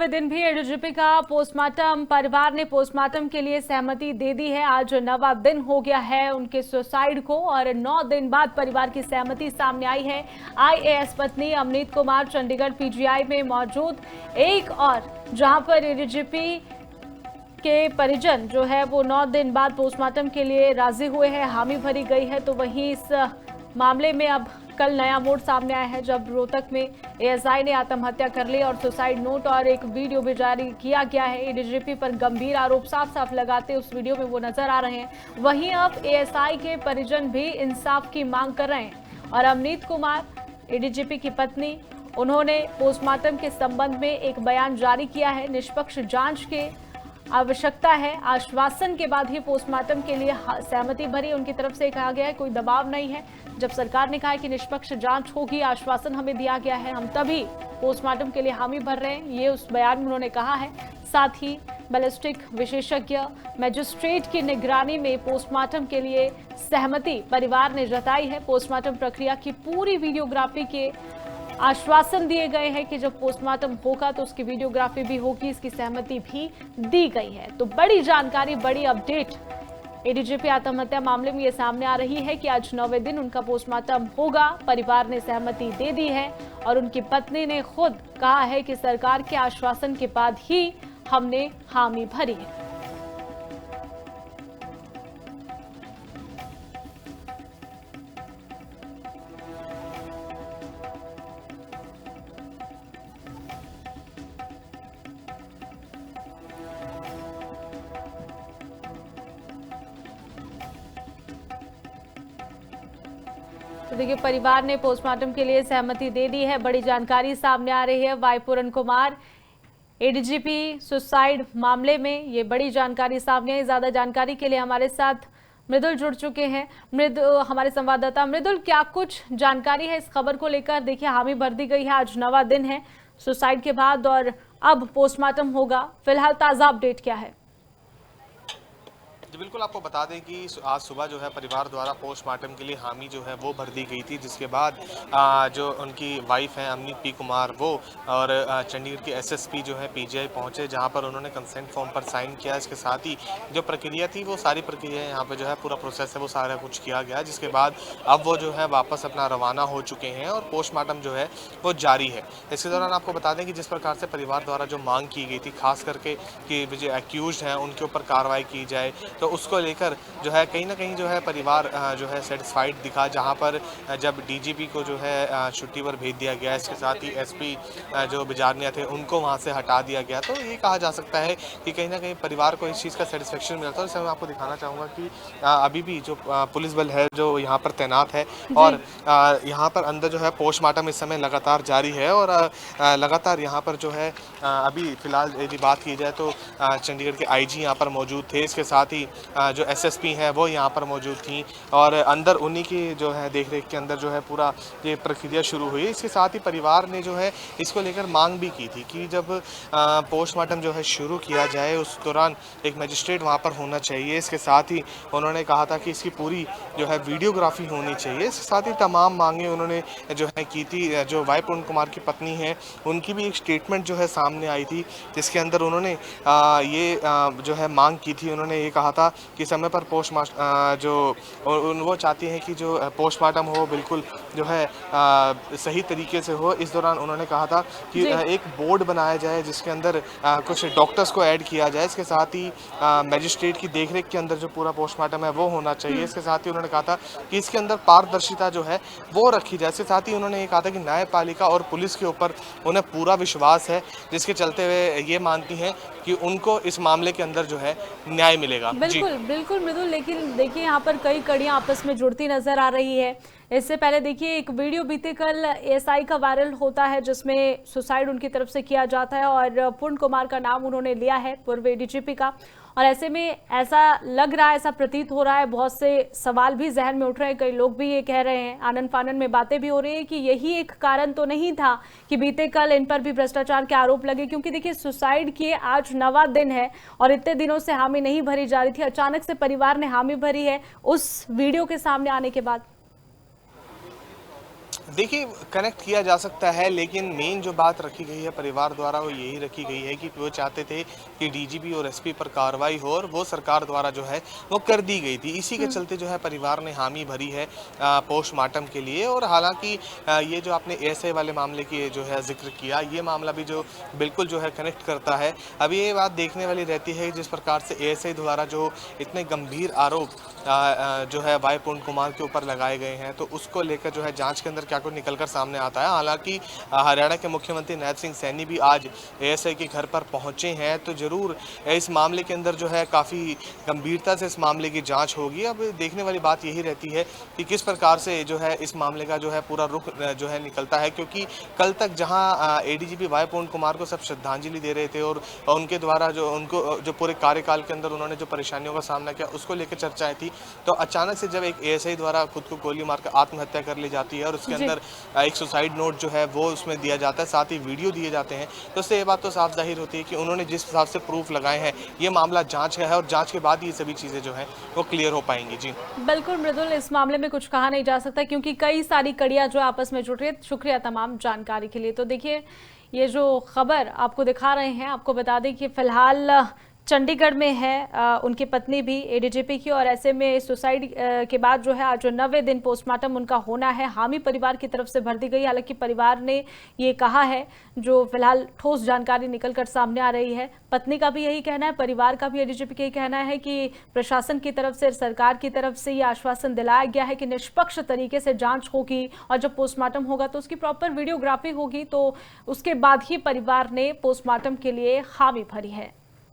नवे दिन भी एडीजीपी का पोस्टमार्टम, परिवार ने पोस्टमार्टम के लिए सहमति दे दी है। आज नवा दिन हो गया है उनके सुसाइड को और 9 दिन बाद परिवार की सहमति सामने आई है। आईएएस पत्नी अमनीत कुमार चंडीगढ़ पीजीआई में मौजूद, एक और जहां पर एडीजीपी के परिजन जो है वो 9 दिन बाद पोस्टमार्टम के लिए राजी हुए हैं, हामी भरी गई है। तो वहीं इस मामले में अब कल नया मोड़ सामने आया है जब रोहतक में एएसआई ने आत्महत्या कर ली और सुसाइड नोट और एक वीडियो भी जारी किया गया है। एडीजीपी पर गंभीर आरोप साफ साफ लगाते उस वीडियो में वो नजर आ रहे हैं। वहीं अब एएसआई के परिजन भी इंसाफ की मांग कर रहे हैं और अमनीत कुमार एडीजीपी की पत्नी, उन्होंने पोस्टमार्टम के संबंध में एक बयान जारी किया है। निष्पक्ष जांच के आवश्यकता है, आश्वासन के बाद ही पोस्टमार्टम के लिए सहमति भरी उनकी तरफ से कहा गया है, कोई दबाव नहीं है। जब सरकार ने कहा है कि निष्पक्ष जांच होगी, आश्वासन हमें दिया गया है, हम तभी पोस्टमार्टम के लिए हामी भर रहे हैं, ये उस बयान में उन्होंने कहा है। साथ ही बैलिस्टिक विशेषज्ञ मजिस्ट्रेट की निगरानी में पोस्टमार्टम के लिए सहमति परिवार ने जताई है। पोस्टमार्टम प्रक्रिया की पूरी वीडियोग्राफी के आश्वासन दिए गए हैं कि जब पोस्टमार्टम होगा तो उसकी वीडियोग्राफी भी होगी, इसकी सहमति भी दी गई है। तो बड़ी जानकारी, बड़ी अपडेट एडीजीपी आत्महत्या मामले में ये सामने आ रही है कि आज 9वें दिन उनका पोस्टमार्टम होगा। परिवार ने सहमति दे दी है और उनकी पत्नी ने खुद कहा है कि सरकार के आश्वासन के बाद ही हमने हामी भरी है। तो देखिए, परिवार ने पोस्टमार्टम के लिए सहमति दे दी है। बड़ी जानकारी सामने आ रही है वाई पूरन कुमार एडीजीपी सुसाइड मामले में, ये बड़ी जानकारी सामने है। ज्यादा जानकारी के लिए हमारे साथ मृदुल जुड़ चुके हैं। हमारे संवाददाता मृदुल, क्या कुछ जानकारी है इस खबर को लेकर? देखिए, हामी भर दी गई है, आज नवा दिन है सुसाइड के बाद और अब पोस्टमार्टम होगा। फिलहाल ताजा अपडेट क्या है? जी बिल्कुल, आपको बता दें कि आज सुबह जो है परिवार द्वारा पोस्टमार्टम के लिए हामी जो है वो भर दी गई थी, जिसके बाद जो उनकी वाइफ हैं अमनीत पी कुमार, वो और चंडीगढ़ के एसएसपी जो है पीजीआई पहुंचे, जहां पर उन्होंने कंसेंट फॉर्म पर साइन किया। इसके साथ ही जो प्रक्रिया थी वो सारी प्रक्रिया यहाँ पे जो है पूरा प्रोसेस है वो सारा कुछ किया गया, जिसके बाद अब वो जो है वापस अपना रवाना हो चुके हैं और पोस्टमार्टम जो है वो जारी है। इसके दौरान आपको बता दें कि जिस प्रकार से परिवार द्वारा जो मांग की गई थी, खास करके कि जो एक्यूज्ड हैं उनके ऊपर कार्रवाई की जाए, तो उसको लेकर जो है कहीं ना कहीं जो है परिवार जो है सेटिस्फाइड दिखा, जहां पर जब डीजीपी को जो है छुट्टी पर भेज दिया गया, इसके साथ ही एसपी जो बिजारनिया थे उनको वहां से हटा दिया गया। तो ये कहा जा सकता है कि कहीं ना कहीं परिवार को इस चीज़ का सेटिस्फेक्शन मिला था। और मैं आपको दिखाना चाहूँगा कि अभी भी जो पुलिस बल है जो यहाँ पर तैनात है और यहाँ पर अंदर जो है पोस्टमार्टम इस समय लगातार जारी है और लगातार यहाँ पर जो है अभी फिलहाल यदि बात की जाए तो चंडीगढ़ के आईजी यहाँ पर मौजूद थे, इसके साथ ही जो एसएसपी हैं वो यहाँ पर मौजूद थी और अंदर उन्हीं की जो है देखरेख के अंदर जो है पूरा ये प्रक्रिया शुरू हुई। इसके साथ ही परिवार ने जो है इसको लेकर मांग भी की थी कि जब पोस्टमार्टम जो है शुरू किया जाए उस दौरान एक मजिस्ट्रेट वहाँ पर होना चाहिए। इसके साथ ही उन्होंने कहा था कि इसकी पूरी जो है वीडियोग्राफी होनी चाहिए। इसके साथ ही तमाम मांगे उन्होंने जो है की थी। जो वाई पूरन कुमार की पत्नी है उनकी भी एक स्टेटमेंट जो है सामने आई थी, जिसके अंदर उन्होंने ये जो है मांग की थी। उन्होंने ये कहा था कि समय पर पोस्टमार्टम जो वो चाहती हैं कि जो पोस्टमार्टम हो बिल्कुल जो है सही तरीके से हो। इस दौरान उन्होंने कहा था कि एक बोर्ड बनाया जाए जिसके अंदर कुछ डॉक्टर्स को ऐड किया जाए। इसके साथ ही मजिस्ट्रेट की देखरेख के अंदर जो पूरा पोस्टमार्टम है वो होना चाहिए। इसके साथ ही उन्होंने कहा था कि इसके अंदर पारदर्शिता जो है वो रखी जाए। इसके साथ ही उन्होंने ये कहा था कि न्यायपालिका और पुलिस के ऊपर उन्हें पूरा विश्वास है, जिसके चलते हुए ये मानती हैं कि उनको इस मामले के अंदर जो है न्याय मिलेगा। बिल्कुल बिल्कुल मृदुल, लेकिन देखिए यहाँ पर कई कड़ियां आपस में जुड़ती नजर आ रही है। इससे पहले देखिए एक वीडियो बीते कल एएसआई का वायरल होता है जिसमें सुसाइड उनकी तरफ से किया जाता है और पूर्ण कुमार का नाम उन्होंने लिया है, पूर्व एडीजीपी का। और ऐसे में ऐसा लग रहा है, ऐसा प्रतीत हो रहा है, बहुत से सवाल भी जहन में उठ रहे हैं। कई लोग भी ये कह रहे हैं, आनन फानन में बातें भी हो रही है कि यही एक कारण तो नहीं था कि बीते कल इन पर भी भ्रष्टाचार के आरोप लगे। क्योंकि देखिए सुसाइड किए आज 9वां दिन है और इतने दिनों से हामी नहीं भरी जा रही थी, अचानक से परिवार ने हामी भरी है उस वीडियो के सामने आने के बाद। देखिए, कनेक्ट किया जा सकता है, लेकिन मेन जो बात रखी गई है परिवार द्वारा वो यही रखी गई है कि वो चाहते थे कि डीजीपी और एसपी पर कार्रवाई हो, और वो सरकार द्वारा जो है वो कर दी गई थी। इसी के चलते जो है परिवार ने हामी भरी है पोस्टमार्टम के लिए। और हालांकि ये जो आपने एएसआई वाले मामले की जो है जिक्र किया, ये मामला भी जो बिल्कुल जो है कनेक्ट करता है। अब ये बात देखने वाली रहती है जिस प्रकार से एएसआई द्वारा जो इतने गंभीर आरोप जो है वाई पूर्ण कुमार के ऊपर लगाए गए हैं, तो उसको लेकर जो है जांच के अंदर क्या कुछ निकलकर सामने आता है। हालांकि हरियाणा के मुख्यमंत्री नायब सिंह सैनी भी आज एएसआई के घर पर पहुंचे हैं, तो जरूर इस मामले के अंदर जो है काफ़ी गंभीरता से इस मामले की जांच होगी। अब देखने वाली बात यही रहती है कि किस प्रकार से जो है इस मामले का जो है पूरा रुख जो है निकलता है, क्योंकि कल तक जहां एडीजीपी वाई पूर्ण कुमार को सब श्रद्धांजलि दे रहे थे और उनके द्वारा जो उनको जो पूरे कार्यकाल के अंदर उन्होंने जो परेशानियों का सामना किया उसको लेकर चर्चाएं थी, तो अचानक से जब एक एएसआई द्वारा खुद को गोली मारकर आत्महत्या कर ली जाती है और उसके अंदर एक सुसाइड नोट जो है वो उसमें दिया जाता है, साथ ही वीडियो दिए जाते हैं, तो उससे ये बात तो साफ जाहिर होती है कि उन्होंने जिस हिसाब से प्रूफ लगाए हैं ये मामला जांच का है, और जांच के बाद ये सभी चीज़ें जो हैं वो क्लियर हो पाएंगी। जी बिल्कुल मृदुल, इस मामले में कुछ कहा नहीं जा सकता क्योंकि कई सारी कड़ियां जो आपस में जुड़ रही है। शुक्रिया तमाम जानकारी के लिए। तो देखिए, ये जो खबर आपको दिखा रहे हैं, आपको बता दें कि फिलहाल चंडीगढ़ में है उनकी पत्नी भी एडीजीपी की, और ऐसे में सुसाइड के बाद जो है आज 90वें दिन पोस्टमार्टम उनका होना है, हामी परिवार की तरफ से भर दी गई। हालांकि परिवार ने ये कहा है, जो फिलहाल ठोस जानकारी निकलकर सामने आ रही है, पत्नी का भी यही कहना है, परिवार का भी एडीजीपी का यही कहना है कि प्रशासन की तरफ से, सरकार की तरफ से ये आश्वासन दिलाया गया है कि निष्पक्ष तरीके से जांच होगी, और जब पोस्टमार्टम होगा तो उसकी प्रॉपर वीडियोग्राफी होगी, तो उसके बाद ही परिवार ने पोस्टमार्टम के लिए हामी भरी है।